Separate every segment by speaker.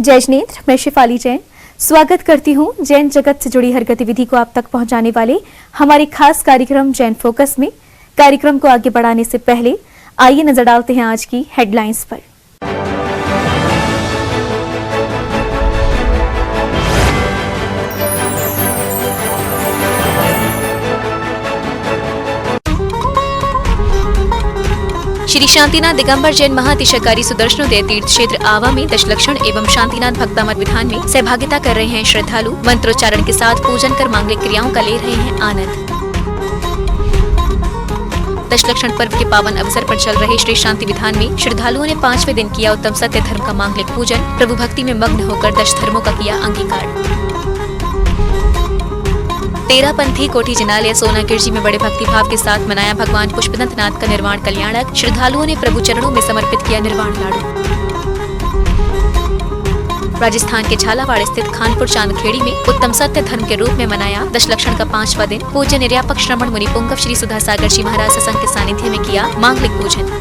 Speaker 1: जय नेत्र, मैं शिफाली जैन स्वागत करती हूं जैन जगत से जुड़ी हर गतिविधि को आप तक पहुंचाने वाले हमारे खास कार्यक्रम जैन फोकस में। कार्यक्रम को आगे बढ़ाने से पहले आइए नजर डालते हैं आज की हेडलाइंस पर। श्री शांतिनाथ दिगंबर जैन महातिशयकारी सुदर्शनोदय तीर्थ क्षेत्र आवा में दशलक्षण एवं शांतिनाथ भक्तामृत विधान में सहभागिता कर रहे हैं श्रद्धालु। मंत्रोच्चारण के साथ पूजन कर मांगलिक क्रियाओं का ले रहे हैं आनंद। दशलक्षण पर्व के पावन अवसर पर चल रहे श्री शांति विधान में श्रद्धालुओं ने 5वें दिन किया उत्तम सत्य धर्म का मांगलिक पूजन। प्रभु भक्ति में मग्न होकर दश धर्मों का किया अंगीकार। तेरापंथी कोठी जिनालय सोनागिर जी में बड़े भक्तिभाव के साथ मनाया भगवान पुष्पदंत नाथ का निर्वाण कल्याणक। श्रद्धालुओं ने प्रभु चरणों में समर्पित किया निर्वाण लाडू। राजस्थान के झालावाड़ स्थित खानपुर चांदखेड़ी में उत्तम सत्य धर्म के रूप में मनाया दशलक्षण का 5वां दिन। पूज्य निर्यापक श्रमण मुनि पुंगव श्री सुधा सागर जी महाराज सत्संग के सानिध्य में किया मांगलिक पूजन।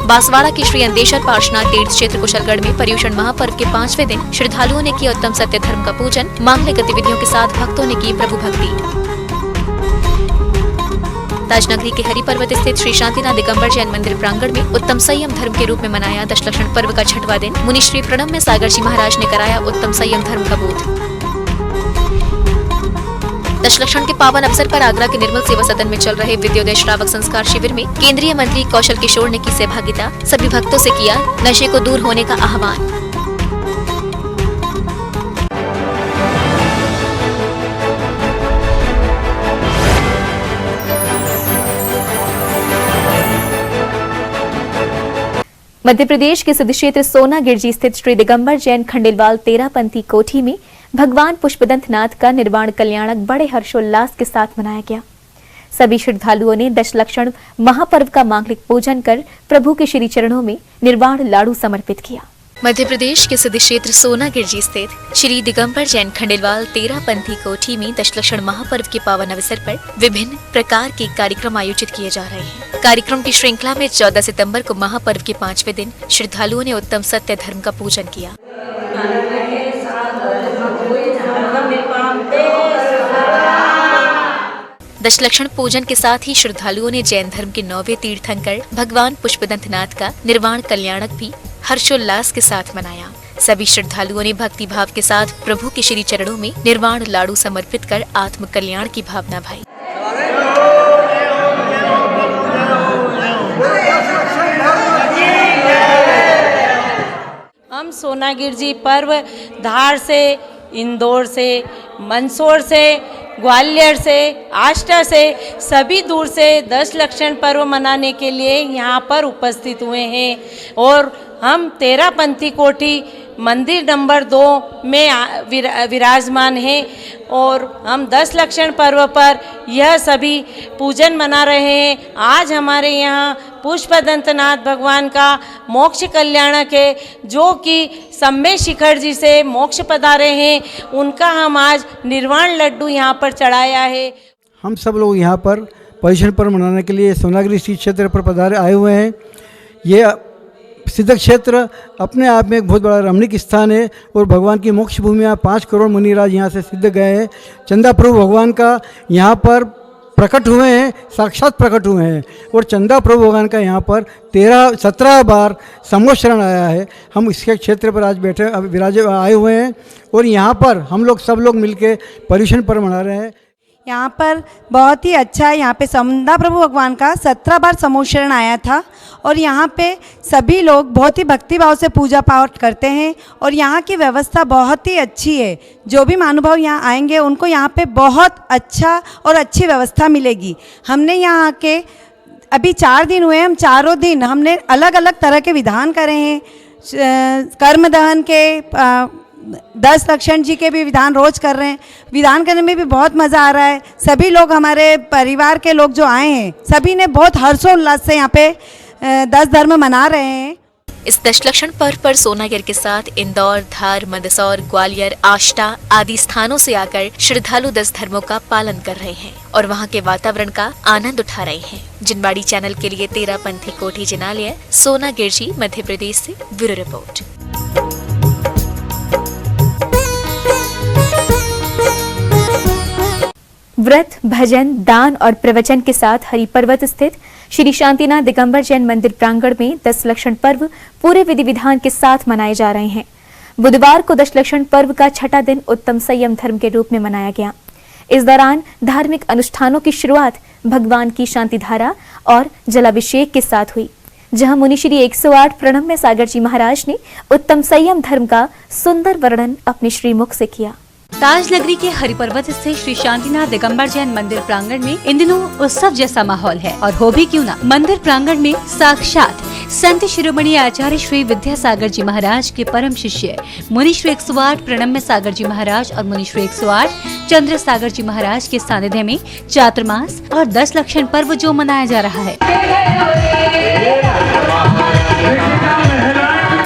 Speaker 1: बांसवाड़ा के श्री अंदेश्वर पार्श्वनाथ तीर्थ क्षेत्र कुशलगढ़ में पर्युषण महापर्व के 5वें दिन श्रद्धालुओं ने किया उत्तम सत्य धर्म का पूजन। मांगलिक गतिविधियों के साथ भक्तों ने की प्रभु भक्ति। ताजनगरी के हरिपर्वत स्थित श्री शांतिनाथ दिगंबर जैन मंदिर प्रांगण में उत्तम संयम धर्म के रूप में मनाया दशलक्षण पर्व का 6वां दिन। मुनि श्री प्रणव में सागर जी महाराज ने कराया उत्तम संयम धर्म का बोध। दशलक्षण के पावन अवसर पर आगरा के निर्मल सेवा सदन में चल रहे विद्योदय श्रावक संस्कार शिविर में केंद्रीय मंत्री कौशल किशोर ने की सहभागिता। सभी भक्तों से किया नशे को दूर होने का आह्वान। मध्य प्रदेश के सिद्ध क्षेत्र सोनागिर जी स्थित श्री दिगंबर जैन खंडेलवाल तेरापंथी कोठी में भगवान पुष्पदंत नाथ का निर्वाण कल्याणक बड़े हर्षोल्लास के साथ मनाया गया। सभी श्रद्धालुओं ने दशलक्षण महापर्व का मांगलिक पूजन कर प्रभु के श्री चरणों में निर्वाण लाडू समर्पित किया। मध्य प्रदेश के सिद्ध क्षेत्र सोनागिर जी स्थित श्री दिगंबर जैन खंडेलवाल तेरापंथी कोठी में दशलक्षण महापर्व के पावन अवसर पर विभिन्न प्रकार के कार्यक्रम आयोजित किए जा रहे हैं। कार्यक्रम की श्रृंखला में 14 सितंबर को महापर्व के 5वें दिन श्रद्धालुओं ने उत्तम सत्य धर्म का पूजन किया। दशलक्षण पूजन के साथ ही श्रद्धालुओं ने जैन धर्म के 9वें तीर्थंकर भगवान पुष्पदंत नाथ का निर्वाण कल्याणक भी हर्षोल्लास के साथ मनाया। सभी श्रद्धालुओं ने भक्ति भाव के साथ प्रभु के श्री चरणों में निर्वाण लाडू समर्पित कर आत्म कल्याण की भावना भाई।
Speaker 2: हम सोनागिर जी पर्व धार से, इंदौर से, मंदसौर से, ग्वालियर से, आष्टा से, सभी दूर से दशलक्षण पर्व मनाने के लिए यहाँ पर उपस्थित हुए हैं और हम तेरापंथी कोठी मंदिर नंबर 2 में विराजमान हैं और हम दशलक्षण पर्व पर यह सभी पूजन मना रहे हैं। आज हमारे यहाँ पुष्पदंत नाथ भगवान का मोक्ष कल्याणक है, जो कि सम्मे शिखर जी से मोक्ष पधारे हैं। उनका हम आज निर्वाण लड्डू यहाँ पर चढ़ाया है।
Speaker 3: हम सब लोग यहाँ पर पर्युषण पर्व मनाने के लिए सोनागिरी श्री क्षेत्र पर पधारे आए हुए हैं। ये सिद्ध क्षेत्र अपने आप में एक बहुत बड़ा रमणीक स्थान है और भगवान की मोक्ष भूमि में 5 करोड़ मुनिराज यहाँ से सिद्ध गए हैं। चंदा प्रभु भगवान का यहाँ पर प्रकट हुए हैं, साक्षात प्रकट हुए हैं और चंदा प्रभु भगवान का यहाँ पर 17 बार सम्मोचरण आया है। हम इसके क्षेत्र पर आज विराजे आए हुए हैं और यहाँ पर हम लोग सब लोग मिलके पर्युषण पर्व मना रहे हैं।
Speaker 4: यहाँ पर बहुत ही अच्छा है। यहाँ पे चंदा प्रभु भगवान का 17 बार सम्मोचरण आया था और यहाँ पे सभी लोग बहुत ही भक्तिभाव से पूजा पाठ करते हैं और यहाँ की व्यवस्था बहुत ही अच्छी है। जो भी महानुभाव यहाँ आएंगे उनको यहाँ पे बहुत अच्छा और अच्छी व्यवस्था मिलेगी। हमने यहाँ आके अभी 4 दिन हुए, हम चारों दिन हमने अलग अलग तरह के विधान करे हैं। कर्म दहन के 10 लक्षण जी के भी विधान रोज कर रहे हैं। विधान करने में भी बहुत मज़ा आ रहा है। सभी लोग, हमारे परिवार के लोग जो आए हैं, सभी ने बहुत हर्षोल्लास से यहाँ पे 10 धर्म मना रहे हैं।
Speaker 1: इस दशलक्षण पर्व पर सोनागिर के साथ इंदौर, धार, मंदसौर, ग्वालियर, आष्टा आदि स्थानों से आकर श्रद्धालु 10 धर्मों का पालन कर रहे हैं और वहां के वातावरण का आनंद उठा रहे हैं। जिनवाड़ी चैनल के लिए 13 पंथी कोठी जिनालय, सोनागिर जी, मध्य प्रदेश से ब्यूरो रिपोर्ट। व्रत, भजन, दान और प्रवचन के साथ हरिपर्वत स्थित श्री शांतिनाथ दिगंबर जैन मंदिर प्रांगण में 10 लक्षण पर्व पूरे विधि विधान के साथ मनाए जा रहे हैं। बुधवार को 10 लक्षण पर्व का छठा दिन उत्तम संयम धर्म के रूप में मनाया गया। इस दौरान धार्मिक अनुष्ठानों की शुरुआत भगवान की शांति धारा और जलाभिषेक के साथ हुई, जहां मुनि श्री 108 प्रणम्य सागर जी महाराज ने उत्तम संयम धर्म का सुंदर वर्णन अपने श्रीमुख से किया।
Speaker 5: ताज नगरी के हरिपर्वत स्थित श्री शांतिनाथ दिगंबर जैन मंदिर प्रांगण में इन दिनों उत्सव जैसा माहौल है और हो भी क्यों ना, मंदिर प्रांगण में साक्षात संत शिरोमणि आचार्य श्री विद्यासागर जी महाराज के परम शिष्य मुनि श्री 108 प्रणम्य सागर जी महाराज और मुनि श्री 108 चंद्र सागर जी महाराज के सानिध्य में चातुर्मास और 10 लक्षण पर्व जो मनाया जा रहा है।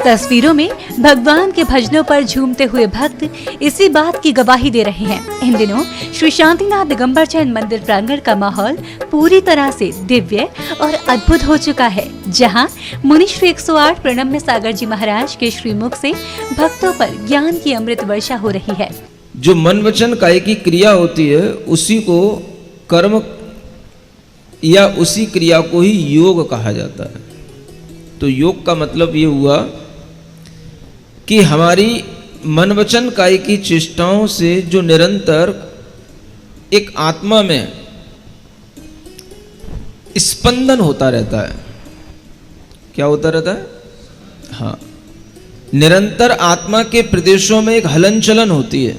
Speaker 5: तस्वीरों में भगवान के भजनों पर झूमते हुए भक्त इसी बात की गवाही दे रहे हैं। इन दिनों श्री शांतिनाथ दिगंबर जैन मंदिर प्रांगण का माहौल पूरी तरह से दिव्य और अद्भुत हो चुका है, जहां मुनि श्री 108 प्रणम्य सागर जी महाराज के श्रीमुख से भक्तों पर ज्ञान की अमृत वर्षा हो रही है।
Speaker 6: जो मन वचन काया की क्रिया होती है उसी को कर्म या उसी क्रिया को ही योग कहा जाता है। तो योग का मतलब ये हुआ कि हमारी मन वचन काया की चेष्टाओं से जो निरंतर एक आत्मा में स्पंदन होता रहता है। क्या होता रहता है? हाँ, निरंतर आत्मा के प्रदेशों में एक हलन चलन होती है।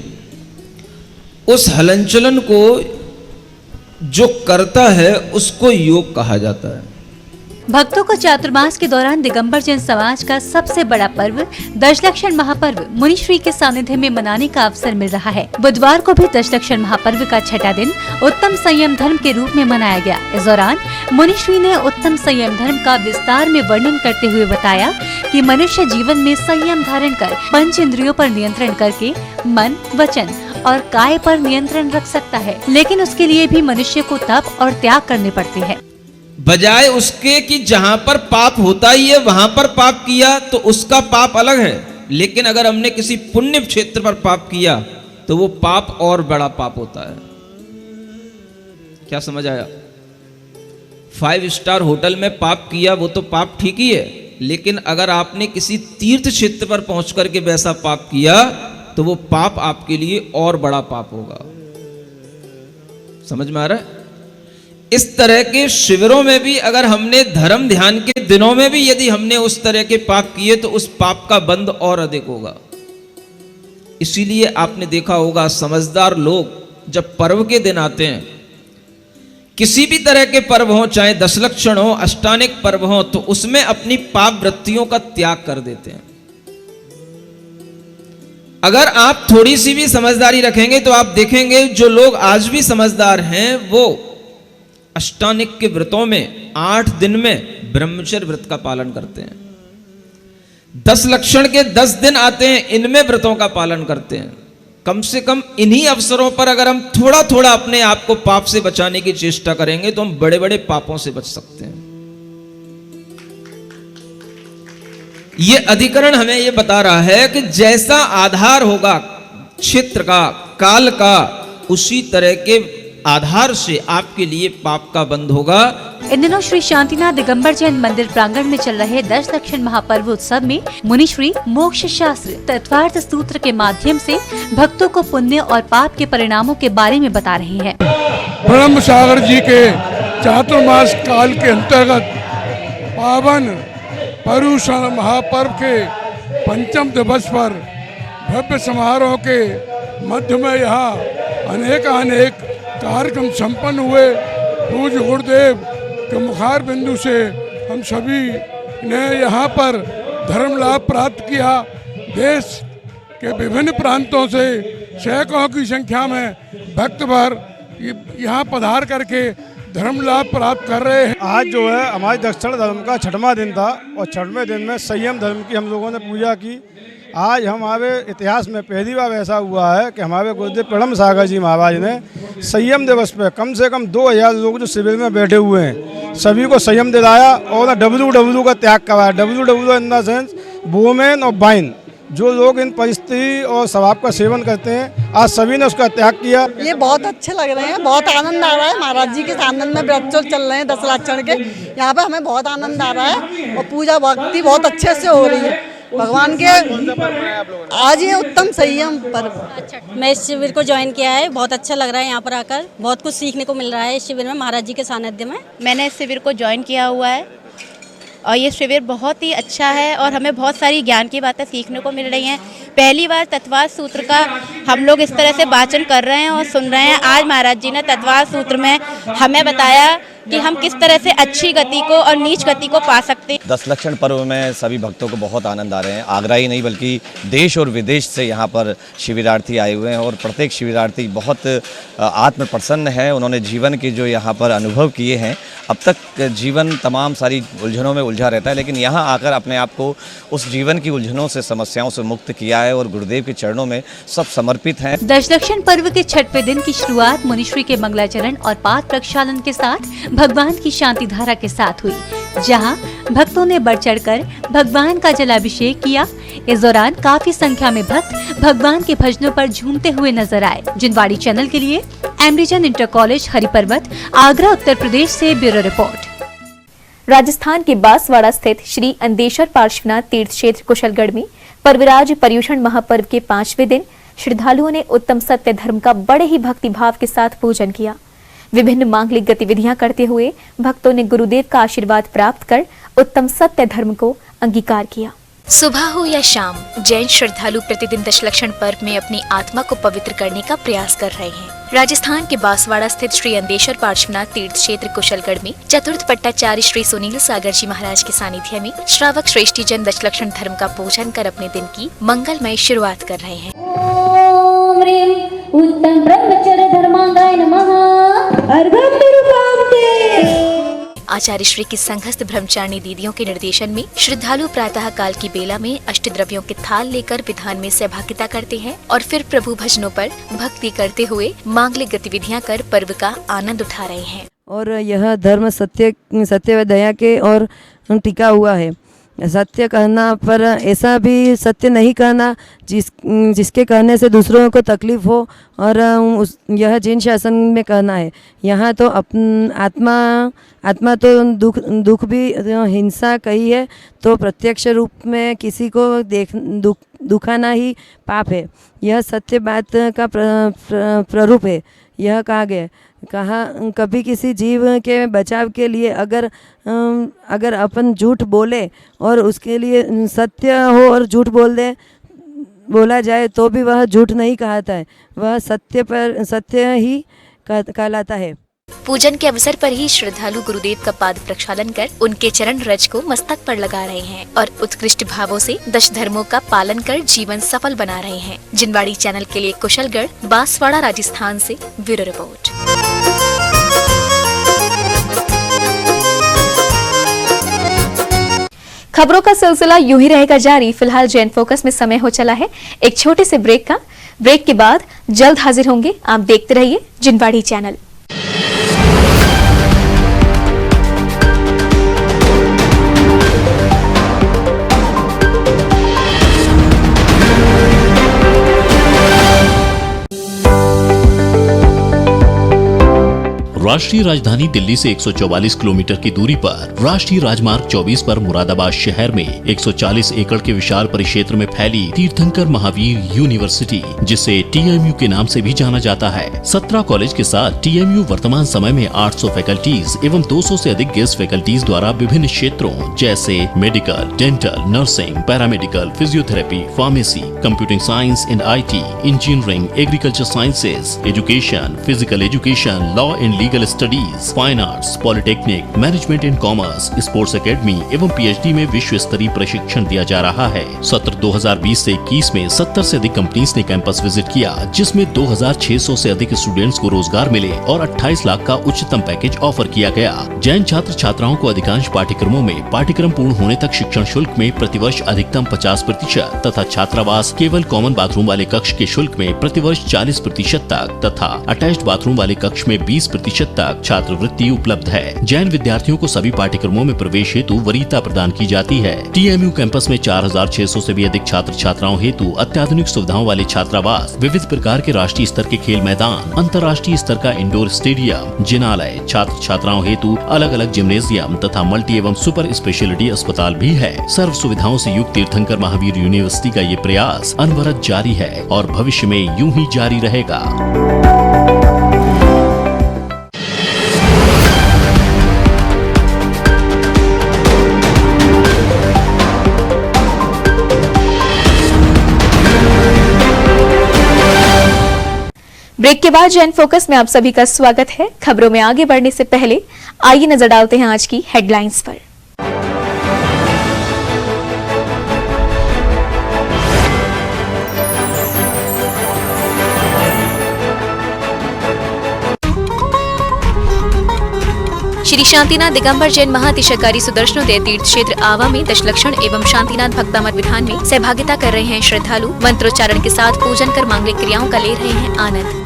Speaker 6: उस हलन चलन को जो करता है उसको योग कहा जाता है।
Speaker 5: भक्तों को चातुर्मास के दौरान दिगंबर जैन समाज का सबसे बड़ा पर्व 10 लक्षण महापर्व मुनिश्री के सानिध्य में मनाने का अवसर मिल रहा है। बुधवार को भी 10 लक्षण महापर्व का छठा दिन उत्तम संयम धर्म के रूप में मनाया गया। इस दौरान मुनिश्री ने उत्तम संयम धर्म का विस्तार में वर्णन करते हुए बताया कि मनुष्य जीवन में संयम धारण कर पंच इंद्रियों पर नियंत्रण करके मन, वचन और काय पर नियंत्रण रख सकता है, लेकिन उसके लिए भी मनुष्य को तप और त्याग करने पड़ते हैं।
Speaker 6: बजाय उसके कि जहां पर पाप होता ही है वहां पर पाप किया तो उसका पाप अलग है, लेकिन अगर हमने किसी पुण्य क्षेत्र पर पाप किया तो वो पाप और बड़ा पाप होता है। क्या समझ आया? 5 स्टार होटल में पाप किया वो तो पाप ठीक ही है, लेकिन अगर आपने किसी तीर्थ क्षेत्र पर पहुंच करके वैसा पाप किया तो वो पाप आपके लिए और बड़ा पाप होगा। समझ में आ रहा है? इस तरह के शिविरों में भी अगर हमने धर्म ध्यान के दिनों में भी यदि हमने उस तरह के पाप किए तो उस पाप का बंध और अधिक होगा। इसीलिए आपने देखा होगा समझदार लोग जब पर्व के दिन आते हैं, किसी भी तरह के पर्व हो, चाहे 10 लक्षण हो, अष्टानिक पर्व हो, तो उसमें अपनी पाप वृत्तियों का त्याग कर देते हैं। अगर आप थोड़ी सी भी समझदारी रखेंगे तो आप देखेंगे जो लोग आज भी समझदार हैं वो अष्टानिक के व्रतों में 8 दिन में ब्रह्मचर्य व्रत का पालन करते हैं। 10 लक्षण के 10 दिन आते हैं, इनमें व्रतों का पालन करते हैं। कम से कम इन्हीं अवसरों पर अगर हम थोड़ा थोड़ा अपने आप को पाप से बचाने की चेष्टा करेंगे तो हम बड़े बड़े पापों से बच सकते हैं। ये अधिकरण हमें ये बता रहा है कि जैसा आधार होगा क्षेत्र का, काल का, उसी तरह के आधार से आपके लिए पाप का बंध होगा।
Speaker 5: इन दिनों श्री शांतिनाथ दिगंबर जैन मंदिर प्रांगण में चल रहे 10 लक्षण महापर्व उत्सव में मुनिश्री मोक्ष शास्त्र तत्वार्थ सूत्र के माध्यम से भक्तों को पुण्य और पाप के परिणामों के बारे में बता रहे हैं।
Speaker 7: ब्रह्म सागर जी के चातुर्मास काल के अंतर्गत पावन पर्युषण महापर्व के पंचम दिवस पर भव्य समारोह के मध्य में यहाँ अनेक कार्यक्रम संपन्न हुए। पूज्य गुरुदेव के मुखार बिंदु से हम सभी ने यहाँ पर धर्म लाभ प्राप्त किया। देश के विभिन्न प्रांतों से सैकड़ों की संख्या में भक्तवर यहाँ पधार करके धर्म लाभ प्राप्त कर रहे हैं।
Speaker 8: आज जो है हमारे दक्षिण धर्म का 6वां दिन था और 6वें दिन में संयम धर्म की हम लोगों ने पूजा की। आज हमारे इतिहास में पहली बार ऐसा हुआ है कि हमारे गुरुदेव प्रणम सागर जी महाराज ने संयम दिवस पे कम से कम 2000 लोग जो शिविर में बैठे हुए हैं सभी को संयम दिलाया और WW का त्याग कराया। WW in the sense women और वाइन, जो लोग इन परिस्थिति और शराब का सेवन करते हैं आज सभी ने उसका त्याग किया।
Speaker 9: ये बहुत अच्छे लग रहे हैं, बहुत आनंद आ रहा है। महाराज जी के सामने में व्रत चल रहे हैं 10 लाक्षण के, यहाँ पे हमें बहुत आनंद आ रहा है और पूजा भक्ति बहुत अच्छे से हो रही है भगवान के। आज ये उत्तम संयम पर्व।
Speaker 10: मैं इस शिविर को ज्वाइन किया है, बहुत अच्छा लग रहा है। यहाँ पर आकर बहुत कुछ सीखने को मिल रहा है इस शिविर में महाराज जी के सानिध्य में।
Speaker 11: मैंने इस शिविर को ज्वाइन किया हुआ है और ये शिविर बहुत ही अच्छा है और हमें बहुत सारी ज्ञान की बातें सीखने को मिल रही हैं। पहली बार तत्वाद सूत्र का हम लोग इस तरह से वाचन कर रहे हैं और सुन रहे हैं। आज महाराज जी ने तत्वाद सूत्र में हमें बताया कि हम किस तरह से अच्छी गति को और नीच गति को पा सकते हैं।
Speaker 12: 10 लक्षण पर्व में सभी भक्तों को बहुत आनंद आ रहे हैं। आगरा ही नहीं बल्कि देश और विदेश से यहाँ पर शिविरार्थी आए हुए हैं और प्रत्येक शिविरार्थी बहुत आत्म प्रसन्न है। उन्होंने जीवन के जो यहाँ पर अनुभव किए हैं, अब तक जीवन तमाम सारी उलझनों में उलझा रहता है, लेकिन यहाँ आकर अपने आप को उस जीवन की उलझनों से, समस्याओं से मुक्त किया है और गुरुदेव के चरणों में सब समर्पित हैं।
Speaker 5: दशलक्षण पर्व के 6वें दिन की शुरुआत मुनिश्री के मंगलाचरण और पाद प्रक्षालन के साथ भगवान की शांति धारा के साथ हुई, जहां भक्तों ने बढ़ चढ़कर भगवान का जलाभिषेक किया। इस दौरान काफी संख्या में भक्त भगवान के भजनों पर झूमते हुए नजर आए। जिनवाड़ी चैनल के लिए एमरीजन इंटर कॉलेज हरिपर्वत, आगरा, उत्तर प्रदेश से ब्यूरो रिपोर्ट।
Speaker 1: राजस्थान के बांसवाड़ा स्थित श्री अंदेश्वर पार्श्वनाथ तीर्थ क्षेत्र कुशलगढ़ में पर्वराज पर्युषण महापर्व के 5वें दिन श्रद्धालुओं ने उत्तम सत्य धर्म का बड़े ही भक्ति भाव के साथ पूजन किया। विभिन्न मांगलिक गतिविधियां करते हुए भक्तों ने गुरुदेव का आशीर्वाद प्राप्त कर उत्तम सत्य धर्म को अंगीकार किया।
Speaker 13: सुबह हो या शाम, जैन श्रद्धालु प्रतिदिन दशलक्षण पर्व में अपनी आत्मा को पवित्र करने का प्रयास कर रहे हैं। राजस्थान के बांसवाड़ा स्थित श्री अंदेश्वर पार्श्वनाथ तीर्थ क्षेत्र कुशलगढ़ में चतुर्थ पट्टाचार्य श्री सुनील सागर जी महाराज के सानिध्य में श्रावक श्रेष्ठी जन दशलक्षण धर्म का पूजन कर अपने दिन की मंगलमय शुरुआत कर रहे हैं।
Speaker 14: उत्तम ब्रह्मचर्य धर्मांगाय नमः।
Speaker 13: आचार्य श्री की संघस्थ ब्रह्मचारिणी दीदियों के निर्देशन में श्रद्धालु प्रातः काल की बेला में अष्टद्रव्यों के थाल लेकर विधान में सहभागिता करते हैं और फिर प्रभु भजनों पर भक्ति करते हुए मांगलिक गतिविधियां कर पर्व का आनंद उठा रहे हैं।
Speaker 4: और यह धर्म सत्य व दया के और टिका हुआ है। सत्य कहना पर ऐसा भी सत्य नहीं कहना जिसके कहने से दूसरों को तकलीफ हो, और यह जैन शासन में कहना है। यहाँ तो आत्मा तो दुख भी हिंसा कही है तो प्रत्यक्ष रूप में किसी को दुखाना ही पाप है। यह सत्य बात का प्ररूप है। यह कहा कभी किसी जीव के बचाव के लिए अगर अपन झूठ बोले और उसके लिए सत्य हो और झूठ बोला जाए तो भी वह झूठ नहीं कहता है, वह सत्य ही कहलाता है।
Speaker 13: पूजन के अवसर पर ही श्रद्धालु गुरुदेव का पाद प्रक्षालन कर उनके चरण रज को मस्तक पर लगा रहे हैं और उत्कृष्ट भावों से दश धर्मों का पालन कर जीवन सफल बना रहे हैं। जिनवाड़ी चैनल के लिए कुशलगढ़, बांसवाड़ा, राजस्थान से ब्यूरो रिपोर्ट।
Speaker 1: खबरों का सिलसिला यूं ही रहेगा जारी। फिलहाल जैन फोकस में समय हो चला है एक छोटे से ब्रेक का। ब्रेक के बाद जल्द हाजिर होंगे। आप देखते रहिए जिनवाड़ी चैनल।
Speaker 15: राष्ट्रीय राजधानी दिल्ली से 144 किलोमीटर की दूरी पर राष्ट्रीय राजमार्ग 24 पर मुरादाबाद शहर में 140 एकड़ के विशाल परिक्षेत्र में फैली तीर्थंकर महावीर यूनिवर्सिटी, जिसे TMU के नाम से भी जाना जाता है। 17 कॉलेज के साथ TMU वर्तमान समय में 800 फैकल्टीज एवं 200 से अधिक गेस्ट फैकल्टीज द्वारा विभिन्न क्षेत्रों जैसे medical, dental, nursing, paramedical, physiotherapy, pharmacy, computing science and IT, engineering, agriculture sciences, education, physical education, law and legal medical studies, fine arts, polytechnic, management in commerce, sports academy एवं PhD में विश्व स्तरीय प्रशिक्षण दिया जा रहा है। सत्र 2020 से 21 में 70 से अधिक कंपनीज ने कैंपस विजिट किया, जिसमें 2600 से अधिक स्टूडेंट्स को रोजगार मिले और 28 लाख का उच्चतम पैकेज ऑफर किया गया। जैन छात्र छात्राओं को अधिकांश पाठ्यक्रमों में पाठ्यक्रम पूर्ण होने तक शिक्षण शुल्क में प्रतिवर्ष अधिकतम 50% तथा छात्रावास केवल कॉमन बाथरूम वाले कक्ष के शुल्क में प्रतिवर्ष 40% तक तथा अटैच्ड बाथरूम वाले कक्ष में 20% तक छात्रवृत्ति उपलब्ध है। जैन विद्यार्थियों को सभी पाठ्यक्रमों में प्रवेश हेतु वरीयता प्रदान की जाती है। TMU कैंपस में 4600 से भी अधिक छात्र छात्राओं हेतु अत्याधुनिक सुविधाओं वाले छात्रावास, विविध प्रकार के राष्ट्रीय स्तर के खेल मैदान, अंतर्राष्ट्रीय स्तर का इंडोर स्टेडियम, जिनालय, छात्र छात्राओं हेतु अलग अलग जिम्नेजियम तथा मल्टी एवं सुपर स्पेशलिटी अस्पताल भी है। सर्व सुविधाओं से युक्त तीर्थंकर महावीर यूनिवर्सिटी का ये प्रयास अनवरत जारी है और भविष्य में यूं ही जारी रहेगा।
Speaker 1: ब्रेक के बाद जैन फोकस में आप सभी का स्वागत है। खबरों में आगे बढ़ने से पहले आइए नजर डालते हैं आज की हेडलाइंस पर। श्री शांतिनाथ दिगंबर जैन महातिशयकारी सुदर्शनोदय तीर्थ क्षेत्र आवा में दशलक्षण एवं शांतिनाथ भक्तामर विधान में सहभागिता कर रहे हैं श्रद्धालु। मंत्रोच्चारण के साथ पूजन कर मांगलिक क्रियाओं का ले रहे हैं आनंद।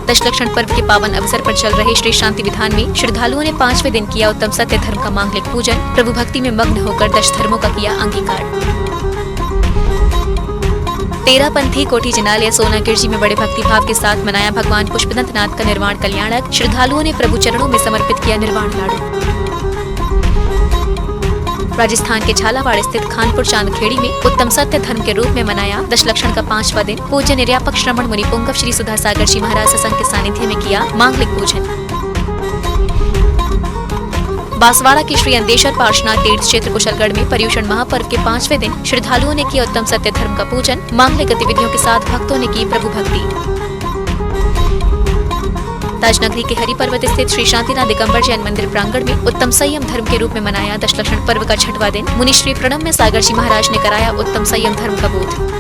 Speaker 1: दशलक्षण पर्व के पावन अवसर पर चल रहे श्री शांति विधान में श्रद्धालुओं ने 5वें दिन किया उत्तम सत्य धर्म का मांगलिक पूजन। प्रभु भक्ति में मग्न होकर 10 धर्मों का किया अंगीकार। तेरापंथी कोठी जिनालय सोनागिर जी में बड़े भक्तिभाव के साथ मनाया भगवान पुष्पदंत नाथ का निर्वाण कल्याणक। श्रद्धालुओं ने प्रभु चरणों में समर्पित किया निर्वाण लाडू। राजस्थान के झालावाड़ स्थित खानपुर चांदखेड़ी में उत्तम सत्य धर्म के रूप में मनाया दशलक्षण का 5वां दिन। पूज्य निर्यापक श्रमण मुनि पुंगव श्री सुधा सागर जी महाराज सत्संग के सानिध्य में किया मांगलिक पूजन। बांसवाड़ा के श्री अंदेश्वर पार्श्वनाथ तीर्थ क्षेत्र कुशलगढ़ में पर्युषण महापर्व के 5वें दिन श्रद्धालुओं ने किया उत्तम सत्य धर्म का पूजन। मांगलिक गतिविधियों के साथ भक्तों ने की प्रभु भक्ति। ताजनगरी के हरिपर्वत स्थित श्री शांतिनाथ दिगंबर जैन मंदिर प्रांगण में उत्तम संयम धर्म के रूप में मनाया दशलक्षण पर्व का 6वां दिन। मुनि श्री प्रणव में सागर जी महाराज ने कराया उत्तम संयम धर्म का बोध।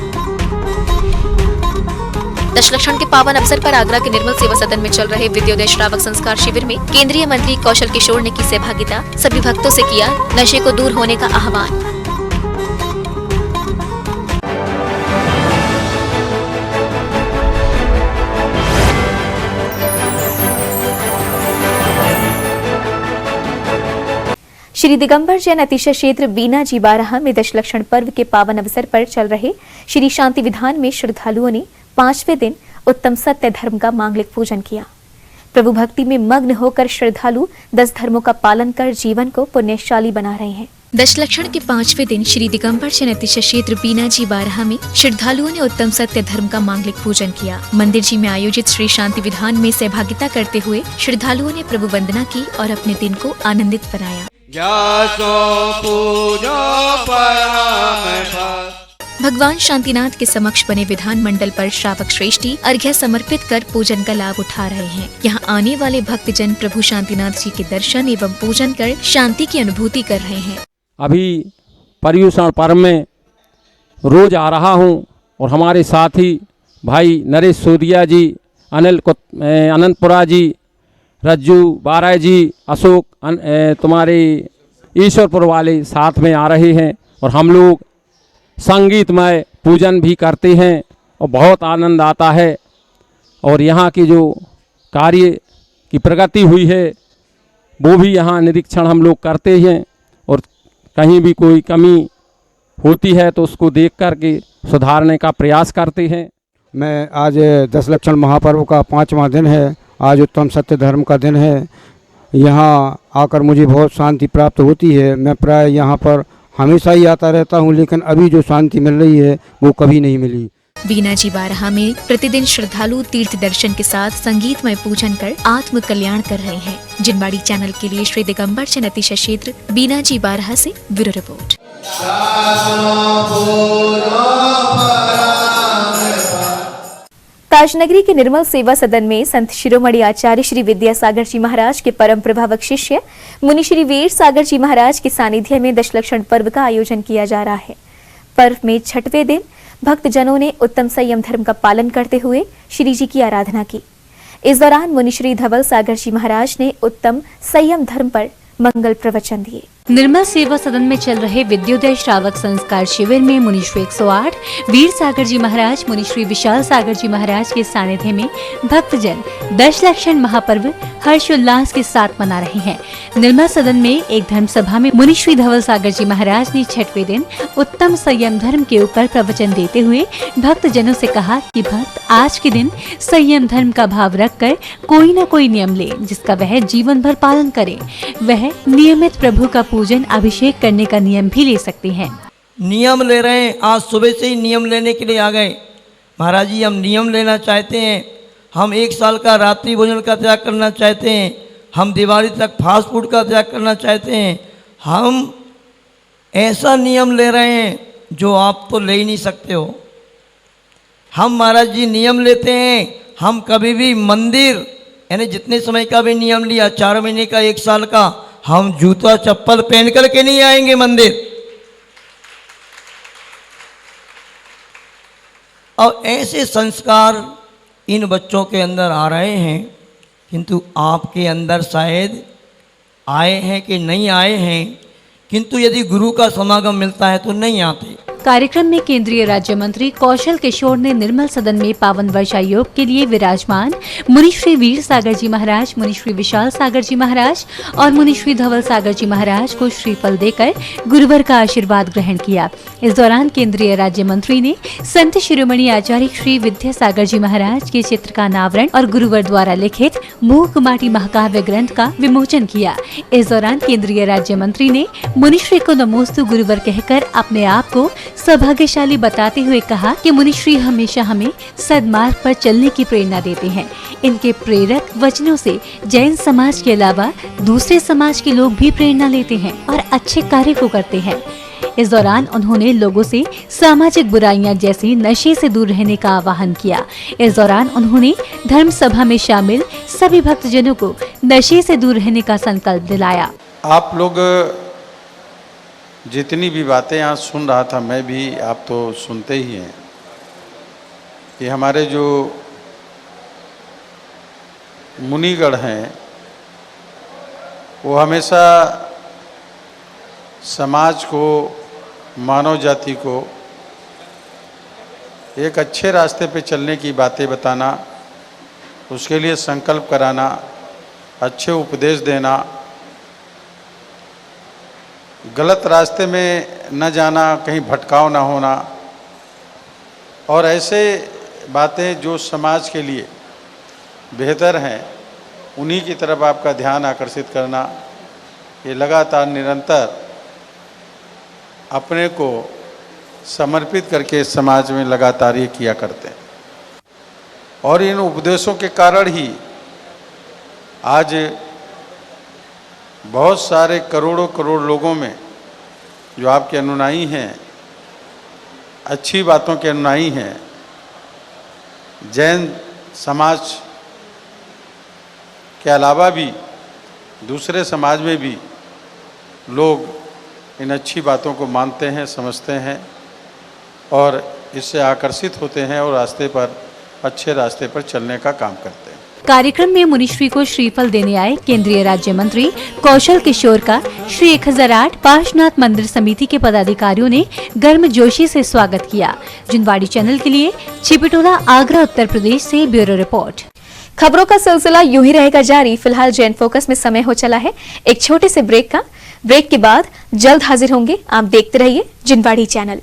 Speaker 1: दशलक्षण के पावन अवसर पर आगरा के निर्मल सेवा सदन में चल रहे विद्योदय श्रावक संस्कार शिविर में केंद्रीय मंत्री कौशल किशोर ने की सहभागिता। सभी भक्तों से किया नशे को दूर होने का आह्वान। श्री दिगंबर जैन अतिशय क्षेत्र बीना जी बाराहा में दशलक्षण पर्व के पावन अवसर पर चल रहे श्री शांति विधान में श्रद्धालुओं ने 5वें दिन उत्तम सत्य धर्म का मांगलिक पूजन किया। प्रभु भक्ति में मग्न होकर श्रद्धालु 10 धर्मों का पालन कर जीवन को पुण्यशाली बना रहे हैं। दशलक्षण के 5वें दिन श्री दिगंबर जैन अतिशय क्षेत्र बीना जी बाराहा में श्रद्धालुओं ने उत्तम सत्य धर्म का मांगलिक पूजन किया। मंदिर जी में आयोजित श्री शांति विधान में सहभागिता करते हुए श्रद्धालुओं ने प्रभु वंदना की और अपने दिन को आनंदित बनाया। भगवान शांतिनाथ के समक्ष बने विधान मंडल पर श्रावक श्रेष्ठी अर्घ्य समर्पित कर पूजन का लाभ उठा रहे हैं। यहाँ आने वाले भक्तजन प्रभु शांतिनाथ जी के दर्शन एवं पूजन कर शांति की अनुभूति कर रहे हैं।
Speaker 16: अभी पर्युषण पर्व में रोज आ रहा हूँ और हमारे साथी भाई नरेश सोदिया जी, अनंतपुरा जी, रज्जू बाराय जी, अशोक तुम्हारे ईश्वरपुर वाले साथ में आ रहे हैं और हम लोग संगीतमय पूजन भी करते हैं और बहुत आनंद आता है। और यहाँ की जो कार्य की प्रगति हुई है वो भी यहाँ निरीक्षण हम लोग करते हैं और कहीं भी कोई कमी होती है तो उसको देख कर के सुधारने का प्रयास करते हैं।
Speaker 3: मैं आज दशलक्षण महापर्व का 5वां दिन है। आज उत्तम सत्य धर्म का दिन है। यहाँ आकर मुझे बहुत शांति प्राप्त होती है। मैं प्राय यहाँ पर हमेशा ही आता रहता हूँ, लेकिन अभी जो शांति मिल रही है वो कभी नहीं मिली।
Speaker 1: बीना जी बाराहा में प्रतिदिन श्रद्धालु तीर्थ दर्शन के साथ संगीतमय पूजन कर आत्म कल्याण कर रहे हैं। जिनवाड़ी चैनल के लिए श्री दिगंबर जैन अतिशय क्षेत्र बीना जी बाराहा से ब्यूरो रिपोर्ट। राजनगरी के निर्मल सेवा सदन में संत शिरोमणि आचार्य श्री विद्यासागर जी महाराज के परम प्रभावक शिष्य मुनि श्री वीर सागर जी महाराज के सानिध्य में दशलक्षण पर्व का आयोजन किया जा रहा है। पर्व में छठवें दिन भक्तजनों ने उत्तम संयम धर्म का पालन करते हुए श्री जी की आराधना की। इस दौरान मुनि श्री धवल सागर जी महाराज ने उत्तम संयम धर्म पर मंगल प्रवचन दिए।
Speaker 5: निर्मल सेवा सदन में चल रहे विद्योदय श्रावक संस्कार शिविर में मुनि श्री 108 वीर सागर जी महाराज, मुनि श्री विशाल सागर जी महाराज के सानिध्य में भक्तजन दशलक्षण महापर्व हर्षोल्लास के साथ मना रहे हैं। निर्मल सदन में एक धर्म सभा में मुनि श्री धवल सागर जी महाराज ने छठवें दिन उत्तम संयम धर्म के ऊपर प्रवचन देते हुए भक्तजनों से कहा कि भक्त आज के दिन संयम धर्म का भाव रखकर कोई न कोई नियम ले, जिसका वह जीवन भर पालन करे। वह नियमित प्रभु का पूजन अभिषेक करने का नियम भी ले सकते हैं।
Speaker 17: नियम ले रहे हैं, आज सुबह से ही नियम लेने के लिए आ गए। महाराज जी, हम नियम लेना चाहते हैं। हम 1 साल का रात्रि भोजन का त्याग करना चाहते हैं। हम दिवाली तक फास्ट फूड का त्याग करना चाहते हैं। हम ऐसा नियम ले रहे हैं जो आप तो ले ही नहीं सकते हो। हम महाराज जी नियम लेते हैं। हम कभी भी मंदिर यानी जितने समय का भी नियम लिया, 4 महीने का, 1 साल का, हम जूता चप्पल पहन करके नहीं आएंगे मंदिर। और ऐसे संस्कार इन बच्चों के अंदर आ रहे हैं, किंतु आपके अंदर शायद आए हैं कि नहीं आए हैं, किंतु यदि गुरु का समागम मिलता है तो नहीं आते।
Speaker 5: कार्यक्रम में केंद्रीय राज्य मंत्री कौशल किशोर ने निर्मल सदन में पावन वर्षा योग के लिए विराजमान मुनि श्री वीर सागर जी महाराज, मुनि श्री विशाल सागर जी महाराज और मुनि श्री धवल सागर जी महाराज को श्रीफल देकर गुरुवर का आशीर्वाद ग्रहण किया। इस दौरान केंद्रीय राज्य मंत्री ने संत शिरोमणि आचार्य श्री विद्यासागर जी महाराज के चित्र का अनावरण और गुरुवर द्वारा लिखित मूक माटी महाकाव्य ग्रंथ का विमोचन किया। इस दौरान केंद्रीय राज्य मंत्री ने मुनिश्री को नमोस्तु गुरुवर कहकर अपने आप को सौभाग्यशाली बताते हुए कहा कि मुनिश्री हमेशा हमें सद्मार्ग पर चलने की प्रेरणा देते हैं। इनके प्रेरक वचनों से जैन समाज के अलावा दूसरे समाज के लोग भी प्रेरणा लेते हैं और अच्छे कार्य को करते हैं। इस दौरान उन्होंने लोगों से सामाजिक बुराइयां जैसे नशे से दूर रहने का आह्वान किया। इस दौरान उन्होंने धर्म सभा में शामिल सभी भक्तजनों को नशे से दूर रहने का संकल्प दिलाया।
Speaker 18: आप लोग जितनी भी बातें यहाँ सुन रहा था, मैं भी, आप तो सुनते ही हैं। ये हमारे जो मुनिगण हैं वो हमेशा समाज को, मानव जाति को एक अच्छे रास्ते पे चलने की बातें बताना, उसके लिए संकल्प कराना, अच्छे उपदेश देना, गलत रास्ते में न जाना, कहीं भटकाव ना होना, और ऐसे बातें जो समाज के लिए बेहतर हैं उन्हीं की तरफ आपका ध्यान आकर्षित करना, ये लगातार निरंतर अपने को समर्पित करके समाज में लगातार ये किया करते हैं। और इन उपदेशों के कारण ही आज बहुत सारे करोड़ों करोड़ लोगों में जो आपके अनुयायी हैं, अच्छी बातों के अनुयायी हैं, जैन समाज के अलावा भी दूसरे समाज में भी लोग इन अच्छी बातों को मानते हैं, समझते हैं और इससे आकर्षित होते हैं और रास्ते पर, अच्छे रास्ते पर चलने का काम करते हैं।
Speaker 5: कार्यक्रम में मुनिश्री को श्रीफल देने आए केंद्रीय राज्य मंत्री कौशल किशोर का श्री 1008 पार्श्वनाथ मंदिर समिति के पदाधिकारियों ने गर्मजोशी से स्वागत किया। जिनवाड़ी चैनल के लिए छिपिटोला, आगरा, उत्तर प्रदेश से ब्यूरो रिपोर्ट।
Speaker 1: खबरों का सिलसिला यूं ही रहेगा जारी। फिलहाल जैन फोकस में समय हो चला है एक छोटे से ब्रेक का। ब्रेक के बाद जल्द हाजिर होंगे। आप देखते रहिए जिनवाड़ी चैनल।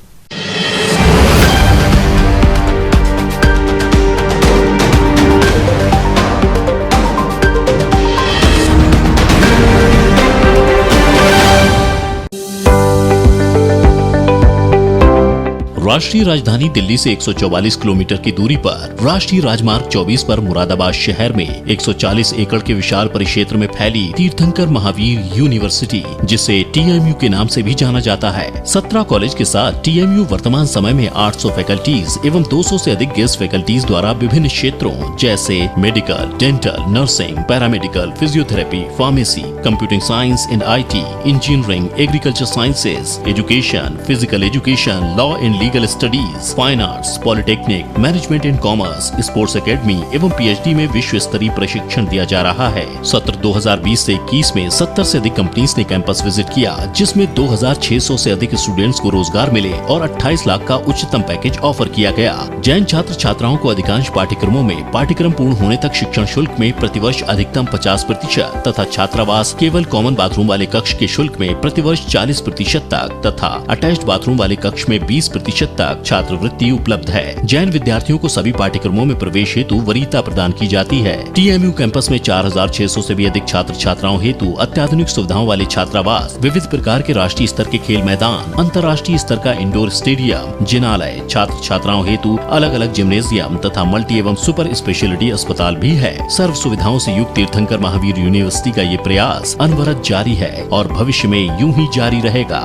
Speaker 15: राष्ट्रीय राजधानी दिल्ली से 144 किलोमीटर की दूरी पर राष्ट्रीय राजमार्ग 24 पर मुरादाबाद शहर में 140 एकड़ के विशाल परिक्षेत्र में फैली तीर्थंकर महावीर यूनिवर्सिटी, जिसे TMU के नाम से भी जाना जाता है। 17 कॉलेज के साथ TMU वर्तमान समय में 800 फैकल्टीज एवं 200 से अधिक गेस्ट फैकल्टीज द्वारा विभिन्न क्षेत्रों जैसे medical, dental, nursing, paramedical, physiotherapy, pharmacy, computing science and IT, engineering, agriculture sciences, education, physical education, law and legal studies, fine arts, polytechnic, management and commerce, sports academy एवं PhD में विश्व स्तरीय प्रशिक्षण दिया जा रहा है। सत्र 2020 से 21 में 70 से अधिक कंपनीज ने कैंपस विजिट किया, जिसमें 2600 से अधिक स्टूडेंट्स को रोजगार मिले और 28 लाख का उच्चतम पैकेज ऑफर किया गया। जैन छात्र छात्राओं को अधिकांश पाठ्यक्रमों में पाठ्यक्रम पूर्ण होने तक शिक्षण शुल्क में प्रतिवर्ष अधिकतम 50% तथा छात्रावास केवल कॉमन बाथरूम वाले कक्ष के शुल्क में प्रतिवर्ष 40% तक तथा अटैच्ड बाथरूम वाले कक्ष में 20% तक छात्रवृत्ति उपलब्ध है। जैन विद्यार्थियों को सभी पाठ्यक्रमों में प्रवेश हेतु वरीयता प्रदान की जाती है। TMU कैंपस में 4600 से भी अधिक छात्र छात्राओं हेतु अत्याधुनिक सुविधाओं वाले छात्रावास, विविध प्रकार के राष्ट्रीय स्तर के खेल मैदान, अंतर्राष्ट्रीय स्तर का इंडोर स्टेडियम, जिनालय, छात्र छात्राओं हेतु अलग अलग जिम्नेजियम तथा मल्टी एवं सुपर स्पेशलिटी अस्पताल भी है। सर्व सुविधाओं से युक्त तीर्थंकर महावीर यूनिवर्सिटी का ये प्रयास अनवरत जारी है और भविष्य में यूं ही जारी रहेगा।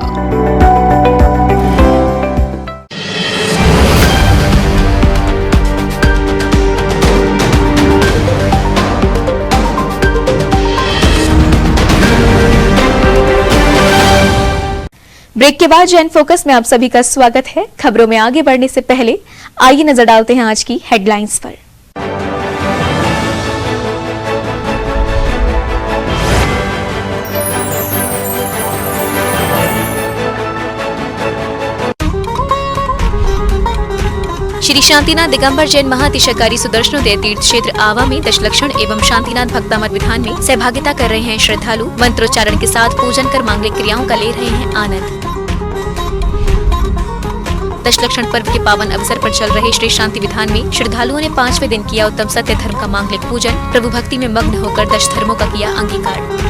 Speaker 1: ब्रेक के बाद जैन फोकस में आप सभी का स्वागत है। खबरों में आगे बढ़ने से पहले आइए नजर डालते हैं आज की हेडलाइंस पर।
Speaker 13: श्री शांतिनाथ दिगंबर जैन महातिशयकारी सुदर्शनोदय तीर्थ क्षेत्र आवा में दशलक्षण एवं शांतिनाथ भक्तामर विधान में सहभागिता कर रहे हैं श्रद्धालु। मंत्रोच्चारण के साथ पूजन कर मांगलिक क्रियाओं का ले रहे हैं आनंद। दशलक्षण पर्व के पावन अवसर पर चल रहे श्री शांति विधान में श्रद्धालुओं ने 5वें दिन किया उत्तम सत्य धर्म का मांगलिक पूजन। प्रभु भक्ति में मग्न होकर दश धर्मों का किया अंगीकार।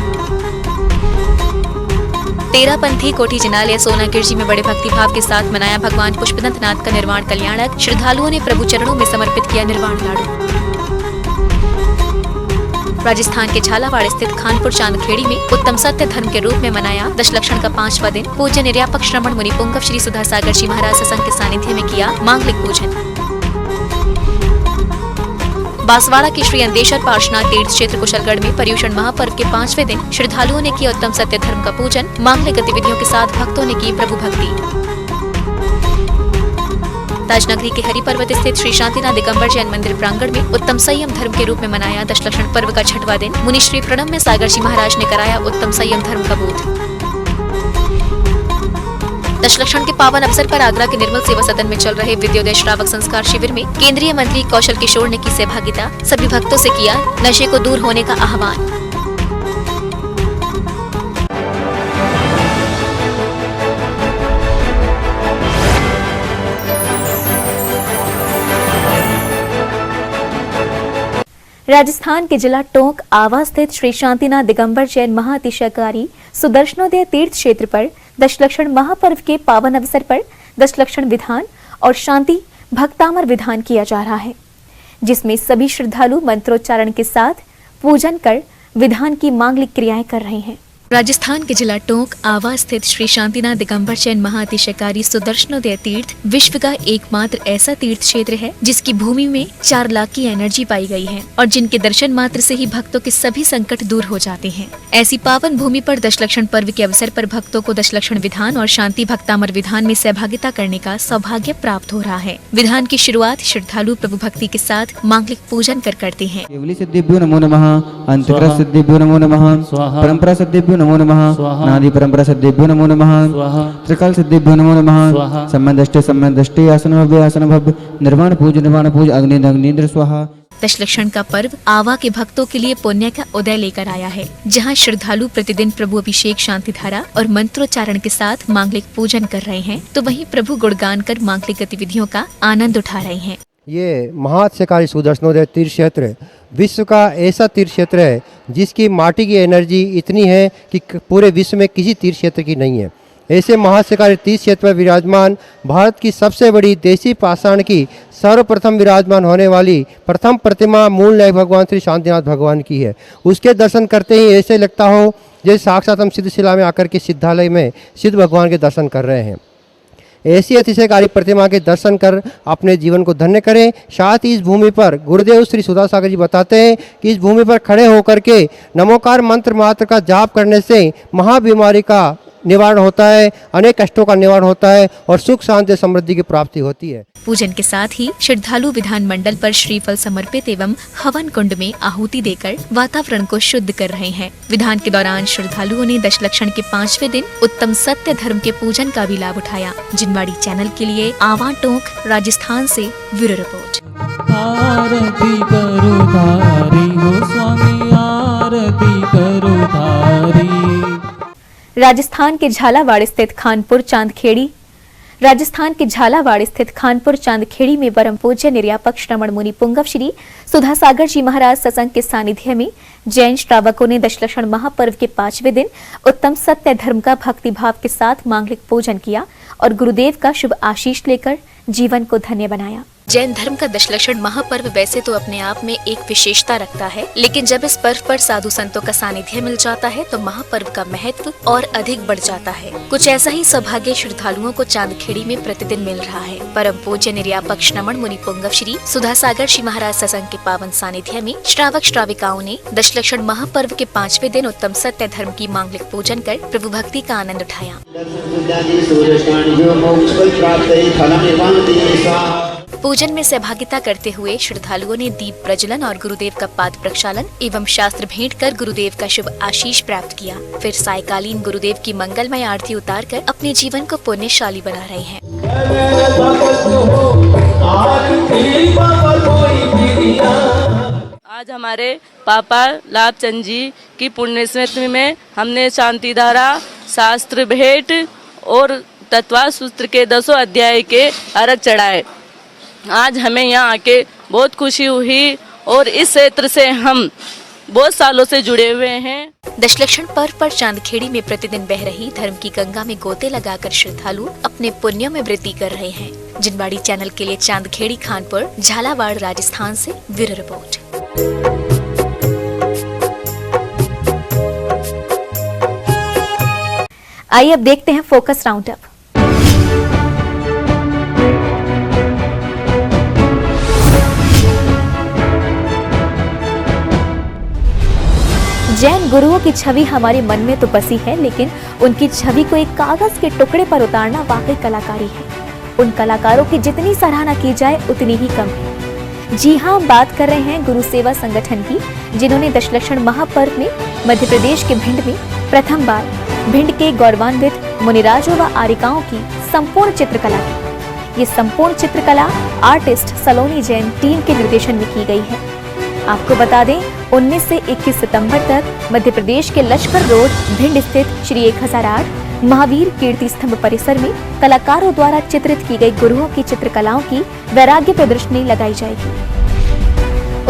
Speaker 13: तेरापंथी कोठी जिनालय सोनागिर जी में बड़े भक्तिभाव के साथ मनाया भगवान पुष्पदंत नाथ का निर्वाण कल्याणक। श्रद्धालुओं ने प्रभु चरणों में समर्पित किया निर्वाण लाडू। राजस्थान के झालावाड़ स्थित खानपुर चांदखेड़ी में उत्तम सत्य धर्म के रूप में मनाया दशलक्षण का 5वां दिन। पूज्य निर्यापक श्रमण मुनि पुंगव श्री सुधा सागर जी महाराज सत्संग के सानिध्य में किया मांगलिक पूजन। बांसवाड़ा के श्री अंदेश्वर पार्श्वनाथ तीर्थ क्षेत्र कुशलगढ़ में पर्युषण महापर्व के 5वें दिन श्रद्धालुओं ने किया उत्तम सत्य धर्म का पूजन। मांगलिक गतिविधियों के साथ भक्तों ने की प्रभु भक्ति। ताजनगरी के हरिपर्वत स्थित श्री शांतिनाथ दिगंबर जैन मंदिर प्रांगण में उत्तम संयम धर्म के रूप में मनाया दशलक्षण पर्व का 6वां दिन। मुनि श्री प्रणव में सागर जी महाराज ने कराया उत्तम संयम धर्म का बोध। दशलक्षण के पावन अवसर पर आगरा के निर्मल सेवा सदन में चल रहे विद्योदय श्रावक संस्कार शिविर में केंद्रीय मंत्री कौशल किशोर ने की सहभागिता। सभी भक्तों से किया नशे को दूर होने का आह्वान।
Speaker 1: राजस्थान के जिला टोंक आवा स्थित श्री शांतिनाथ दिगंबर जैन महातिशयकारी सुदर्शनोदय तीर्थ क्षेत्र पर दशलक्षण महापर्व के पावन अवसर पर दशलक्षण विधान और शांति भक्तामर विधान किया जा रहा है, जिसमें सभी श्रद्धालु मंत्रोच्चारण के साथ पूजन कर विधान की मांगलिक क्रियाएं कर रहे हैं।
Speaker 13: राजस्थान के जिला टोंक आवा स्थित श्री शांतिनाथ दिगंबर जैन महातिशयकारी सुदर्शनोदय तीर्थ विश्व का एकमात्र ऐसा तीर्थ क्षेत्र है जिसकी भूमि में 4 लाख की एनर्जी पाई गई है और जिनके दर्शन मात्र से ही भक्तों के सभी संकट दूर हो जाते हैं। ऐसी पावन भूमि पर दशलक्षण पर्व के अवसर पर भक्तों को दशलक्षण विधान और शांति भक्तामर विधान में सहभागिता करने का सौभाग्य प्राप्त हो रहा है। विधान की शुरुआत श्रद्धालु प्रभु भक्ति के साथ मांगलिक पूजन कर करते हैं।
Speaker 19: नमो नमः, अंतग्रह सिद्धिभ्यो नमो नमः, परंपरा सिद्धिभ्यो नमो नमः, नादि परंपरा सिद्धिभ्यो नमो नमः, त्रिकाल सिद्धिभ्यो नमो नमः, सम्मदष्टे आसन भव्य निर्वाण पूज अग्निंद्र स्वाहा।
Speaker 13: दशलक्षण का पर्व आवा के भक्तों के लिए पुण्य का उदय लेकर आया है, जहां श्रद्धालु प्रतिदिन प्रभु अभिषेक शांति धारा और मंत्रोच्चारण के साथ मांगलिक पूजन कर रहे हैं, तो वहीं प्रभु गुणगान कर मांगलिक गतिविधियों का आनंद उठा रहे हैं।
Speaker 20: ये महातिशयकारी सुदर्शनोदय तीर्थ क्षेत्र विश्व का ऐसा तीर्थ क्षेत्र है जिसकी माटी की एनर्जी इतनी है कि पूरे विश्व में किसी तीर्थ क्षेत्र की नहीं है। ऐसे महाशिकारी तीर्थ क्षेत्र पर विराजमान भारत की सबसे बड़ी देसी पाषाण की सर्वप्रथम विराजमान होने वाली प्रथम प्रतिमा मूल नायक भगवान श्री शांतिनाथ भगवान की है। उसके दर्शन करते ही ऐसे लगता हो जैसे साक्षात हम सिद्धशिला में आकर के सिद्धालय में सिद्ध भगवान के दर्शन कर रहे हैं। ऐसी अतिशयकारी प्रतिमा के दर्शन कर अपने जीवन को धन्य करें। साथ ही इस भूमि पर गुरुदेव श्री सुधा सागर जी बताते हैं कि इस भूमि पर खड़े होकर के नमोकार मंत्र मात्र का जाप करने से महाबीमारी का निवारण होता है, अनेक कष्टों का निवारण होता है और सुख शांति समृद्धि की प्राप्ति होती है।
Speaker 13: पूजन के साथ ही श्रद्धालु विधान मंडल पर श्रीफल समर्पित एवं हवन कुंड में आहुति देकर वातावरण को शुद्ध कर रहे हैं। विधान के दौरान श्रद्धालुओं ने दशलक्षण के 5वें दिन उत्तम सत्य धर्म के पूजन का भी लाभ उठाया। जिनवाड़ी चैनल के लिए आवा टोंक, राजस्थान से ब्यूरो रिपोर्ट।
Speaker 21: आरती करो धारी हो स्वामी, आरती करो धारी।
Speaker 1: राजस्थान के झालावाड़ स्थित खानपुर चांदखेड़ी में परम पूज्य निर्यापक श्रमण मुनि पुंगव श्री सुधा सागर जी महाराज सत्संग के सानिध्य में जैन श्रावकों ने दशलक्षण महापर्व के 5वें दिन उत्तम सत्य धर्म का भक्ति भाव के साथ मांगलिक पूजन किया और गुरुदेव का शुभ आशीष लेकर जीवन को धन्य बनाया।
Speaker 13: जैन धर्म का दशलक्षण महापर्व वैसे तो अपने आप में एक विशेषता रखता है, लेकिन जब इस पर्व पर साधु संतों का सानिध्य मिल जाता है तो महापर्व का महत्व और अधिक बढ़ जाता है। कुछ ऐसा ही सौभाग्य श्रद्धालुओं को चांदखेड़ी में प्रतिदिन मिल रहा है। परम पूज्य निर्यापक श्रमण मुनि पुंगव श्री सुधा सागर श्री महाराज सत्संग के पावन सानिध्य में श्रावक श्राविकाओं ने दशलक्षण महापर्व के 5वें दिन उत्तम सत्य धर्म की मांगलिक पूजन कर प्रभु भक्ति का आनंद उठाया। पूजन में सहभागिता करते हुए श्रद्धालुओं ने दीप प्रज्वलन और गुरुदेव का पाद प्रक्षालन एवं शास्त्र भेंट कर गुरुदेव का शुभ आशीष प्राप्त किया। फिर सायकालीन गुरुदेव की मंगलमय आरती उतारकर अपने जीवन को पुण्यशाली बना रहे हैं।
Speaker 22: आज हमारे पापा लाभचंद जी की पुण्य स्मृति में हमने शांति धारा, शास्त्र भेंट और तत्वा सूत्र के 10 अध्याय के अर्घ चढ़ाए। आज हमें यहाँ आके बहुत खुशी हुई और इस क्षेत्र से हम बहुत सालों से जुड़े हुए हैं।
Speaker 13: दशलक्षण पर्व पर चांदखेड़ी में प्रतिदिन बह रही धर्म की गंगा में गोते लगाकर श्रद्धालु अपने पुण्यों में वृद्धि कर रहे हैं। जिनवाड़ी चैनल के लिए चांदखेड़ी, खानपुर, झालावाड़, राजस्थान से ब्यूरो रिपोर्ट।
Speaker 1: आइए अब देखते हैं फोकस राउंड अप। जैन गुरुओं की छवि हमारे मन में तो बसी है, लेकिन उनकी छवि को एक कागज के टुकड़े पर उतारना वाकई कलाकारी है। उन कलाकारों की जितनी सराहना की जाए उतनी ही कम है। जी हाँ, हम बात कर रहे हैं गुरु सेवा संगठन की, जिन्होंने दशलक्षण महापर्व में मध्य प्रदेश के भिंड में प्रथम बार भिंड के गौरवान्वित मुनिराजों व आरिकाओं की संपूर्ण चित्रकला की। ये संपूर्ण चित्रकला आर्टिस्ट सलोनी जैन टीम के निर्देशन में की गई है। आपको बता दें, 19 से 21 सितंबर तक मध्य प्रदेश के लश्कर रोड भिंड स्थित श्री 1008 महावीर कीर्ति स्तंभ परिसर में कलाकारों द्वारा चित्रित की गई गुरुओं की चित्रकलाओं की वैराग्य प्रदर्शनी लगाई जाएगी।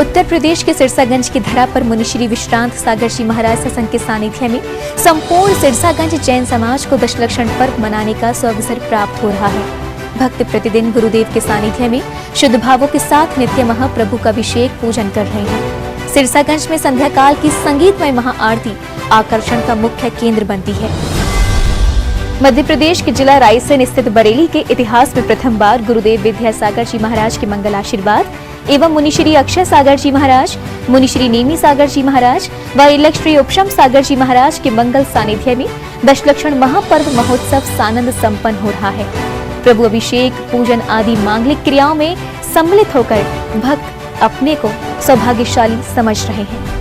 Speaker 1: उत्तर प्रदेश के सिरसागंज की धरा पर मुनि श्री विश्रांत सागर जी महाराज सत्संग के सानिध्य में संपूर्ण सिरसागंज जैन समाज को दशलक्षण पर्व मनाने का सुअवसर प्राप्त हो रहा है। भक्त प्रतिदिन गुरुदेव के सानिध्य में शुद्ध भावों के साथ नित्य महाप्रभु का अभिषेक पूजन कर रहे हैं। सिरसागंज में संध्या काल की संगीतमय महाआरती आकर्षण का मुख्य केंद्र बनती है। मध्य प्रदेश के जिला रायसेन स्थित बरेली के इतिहास में प्रथम बार गुरुदेव विद्यासागर जी महाराज के मंगल आशीर्वाद एवं मुनि श्री अक्षय सागर जी महाराज, मुनि श्री नेमी सागर जी महाराज व इलक श्री उपशम सागर जी महाराज के मंगल सानिध्य में दशलक्षण महापर्व महोत्सव सानंद संपन्न हो रहा है। प्रभु अभिषेक, पूजन आदि मांगलिक क्रियाओं में सम्मिलित होकर भक्त अपने को सौभाग्यशाली समझ रहे हैं।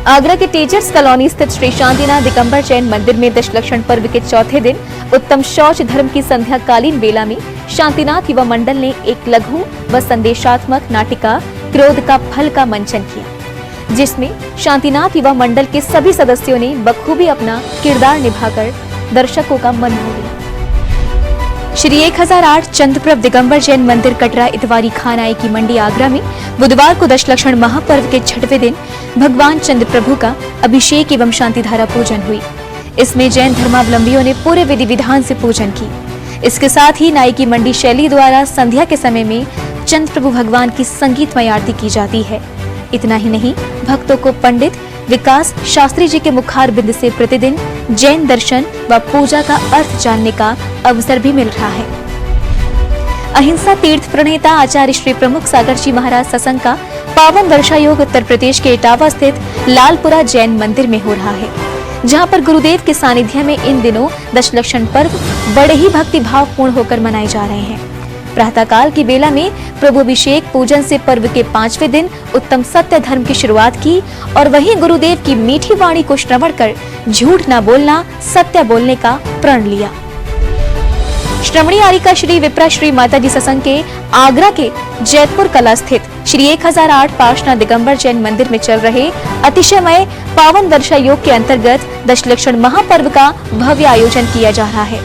Speaker 1: आगरा के टीचर्स कॉलोनी स्थित श्री शांतिनाथ दिगंबर जैन मंदिर में दशलक्षण पर्व के चौथे दिन उत्तम शौच धर्म की संध्या कालीन बेला में शांतिनाथ युवा मंडल ने एक लघु व संदेशात्मक नाटिका क्रोध का फल का मंचन किया, जिसमें शांतिनाथ युवा मंडल के सभी सदस्यों ने बखूबी अपना किरदार निभाकर दर्शकों का मन मोह लिया। श्री 1008 चंद्रप्रभ दिगंबर जैन मंदिर कटरा इतवारी खान आई की मंडी आगरा में बुधवार को दशलक्षण महापर्व के 6वें दिन भगवान चंद्र प्रभु का अभिषेक एवं शांतिधारा पूजन हुई। इसमें जैन धर्मावलंबियों ने पूरे विधि विधान से पूजन की। इसके साथ ही नाई की मंडी शैली द्वारा संध्या के समय में चंद प्रभु भगवान की संगीतमय आरती की जाती है। इतना ही नहीं, भक्तों को पंडित विकास शास्त्री जी के मुखार बिंद से प्रतिदिन जैन दर्शन व पूजा का अर्थ जानने का अवसर भी मिल रहा है। अहिंसा तीर्थ प्रणेता आचार्य श्री प्रमुख सागर जी महाराज सत्संग का पावन वर्षा योग उत्तर प्रदेश के इटावा स्थित लालपुरा जैन मंदिर में हो रहा है, जहां पर गुरुदेव के सानिध्य में इन दिनों दशलक्षण पर्व बड़े ही भक्ति भाव पूर्ण होकर मनाए जा रहे हैं। प्रातःकाल की बेला में प्रभु अभिषेक पूजन से पर्व के 5वें दिन उत्तम सत्य धर्म की शुरुआत की और वहीं गुरुदेव की मीठी वाणी को श्रवण कर झूठ न बोलना, सत्य बोलने का प्रण लिया। श्रमणी आरिका श्री विप्रा श्री माताजी सत्संग के आगरा के जैतपुर कला स्थित श्री 1008 पार्षना दिगंबर जैन मंदिर में चल रहे अतिशयमय पावन वर्षा योग के अंतर्गत दशलक्षण महापर्व का भव्य आयोजन किया जा रहा है।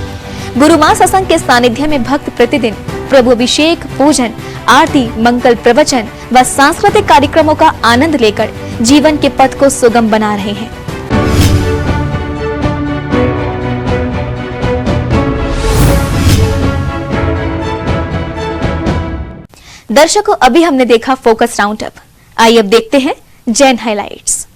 Speaker 1: गुरु मां सत्संग के सानिध्य में भक्त प्रतिदिन प्रभु अभिषेक, पूजन, आरती, मंगल प्रवचन व सांस्कृतिक कार्यक्रमों का आनंद लेकर जीवन के पथ को सुगम बना रहे हैं। दर्शकों, अभी हमने देखा फोकस राउंड अप। आइए अब देखते हैं जैन हाइलाइट्स।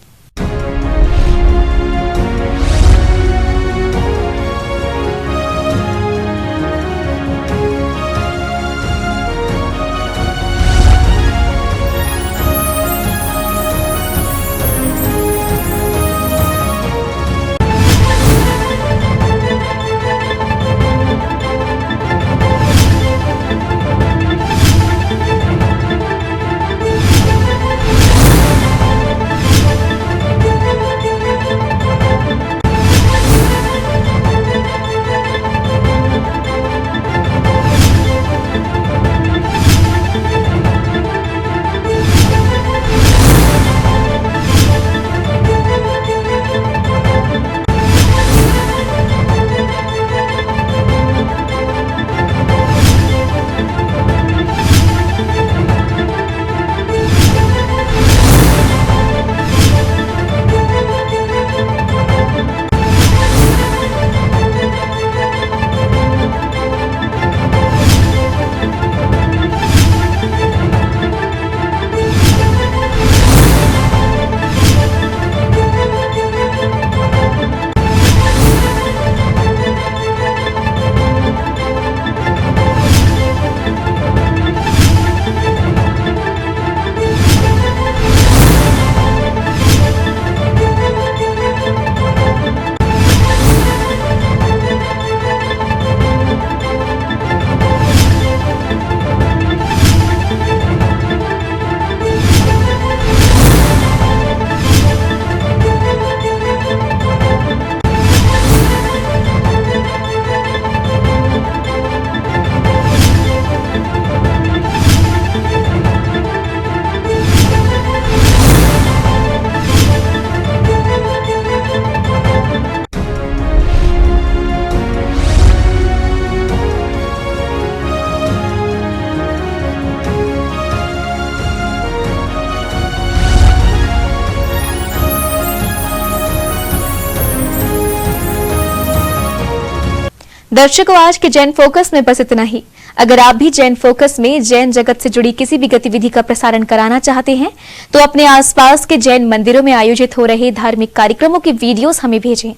Speaker 1: दर्शकों, आज के जैन फोकस में बस इतना ही। अगर आप भी जैन फोकस में जैन जगत से जुड़ी किसी भी गतिविधि का प्रसारण कराना चाहते हैं तो अपने आसपास के जैन मंदिरों में आयोजित हो रहे धार्मिक कार्यक्रमों के वीडियोस हमें भेजें,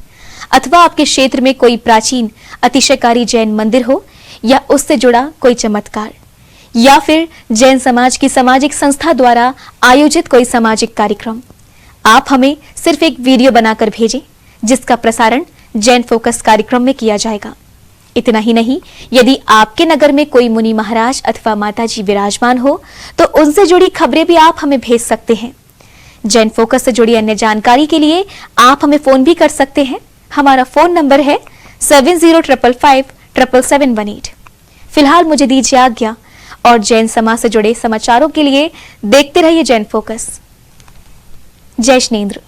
Speaker 1: अथवा आपके क्षेत्र में कोई प्राचीन अतिशयकारी जैन मंदिर हो या उससे जुड़ा कोई चमत्कार, या फिर जैन समाज की सामाजिक संस्था द्वारा आयोजित कोई सामाजिक कार्यक्रम, आप हमें सिर्फ एक वीडियो बनाकर भेजें जिसका प्रसारण जैन फोकस कार्यक्रम में किया जाएगा। इतना ही नहीं, यदि आपके नगर में कोई मुनि महाराज अथवा माताजी विराजमान हो तो उनसे जुड़ी खबरें भी आप हमें भेज सकते हैं। जैन फोकस से जुड़ी अन्य जानकारी के लिए आप हमें फोन भी कर सकते हैं। हमारा फोन नंबर है 7055577718। फिलहाल मुझे दीजिए आज्ञा और जैन समाज से जुड़े समाचारों के लिए देखते रहिए जैन फोकस। जय श्रीनेंद्र।